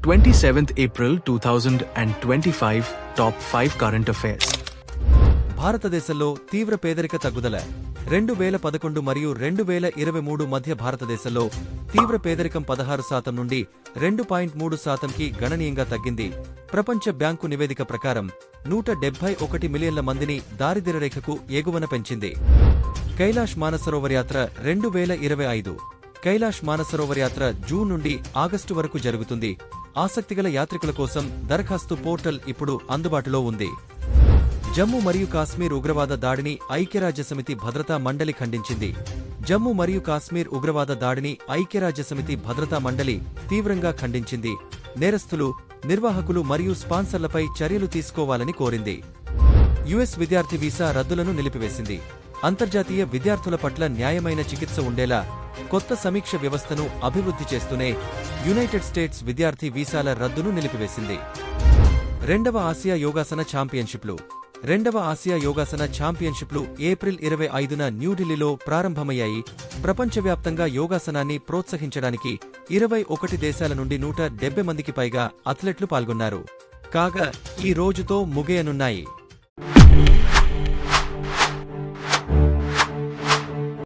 27th April 2025 Top 5 Current Affairs. భారతదేశంలో తీవ్ర పేదరిక తగ్గుదల 2011 మరియు 2023 మధ్య భారతదేశంలో తీవ్ర పేదరికం 16% నుండి 2.3%కి గణనీయంగా తగ్గింది. ప్రపంచ బ్యాంకు నివేదిక ప్రకారం 171 మిలియన్ల మందిని దారిద్ర్య రేఖకు ఎగువన పెంచింది. కైలాష్ మానసరోవర్ యాత్ర 2025 కైలాష్ మానసరోవర్ యాత్ర జూన్ నుండి ఆగస్టు వరకు జరుగుతుంది. ఆసక్తిగల యాత్రికుల కోసం దరఖాస్తు పోర్టల్ ఇప్పుడు అందుబాటులో ఉంది. జమ్మూ మరియు కాశ్మీర్ ఉగ్రవాద దాడిని ఐక్యరాజ్యసమితి భద్రతా మండలి ఖండించింది. జమ్మూ మరియు కాశ్మీర్ ఉగ్రవాద దాడిని ఐక్యరాజ్యసమితి భద్రతా మండలి తీవ్రంగా ఖండించింది. నేరస్తులు, నిర్వాహకులు మరియు స్పాన్సర్లపై చర్యలు తీసుకోవాలని కోరింది. యుఎస్ విద్యార్థి వీసా రద్దులను నిలిపివేసింది. అంతర్జాతీయ విద్యార్థుల పట్ల న్యాయమైన చికిత్స ఉండేలా కొత్త సమీక్ష వ్యవస్థను అభివృద్ధి చేస్తూనే యునైటెడ్ స్టేట్స్ విద్యార్థి వీసాల రద్దును నిలిపివేసింది. రెండవ ఆసియా యోగాసన ఛాంపియన్షిప్లు ఏప్రిల్ 25న న్యూఢిల్లీలో ప్రారంభమయ్యాయి. ప్రపంచవ్యాప్తంగా యోగాసనాన్ని ప్రోత్సహించడానికి 21 దేశాల నుండి 170 మందికి పైగా అథ్లెట్లు పాల్గొన్నారు. కాగా ఈ రోజుతో ముగియనున్నాయి.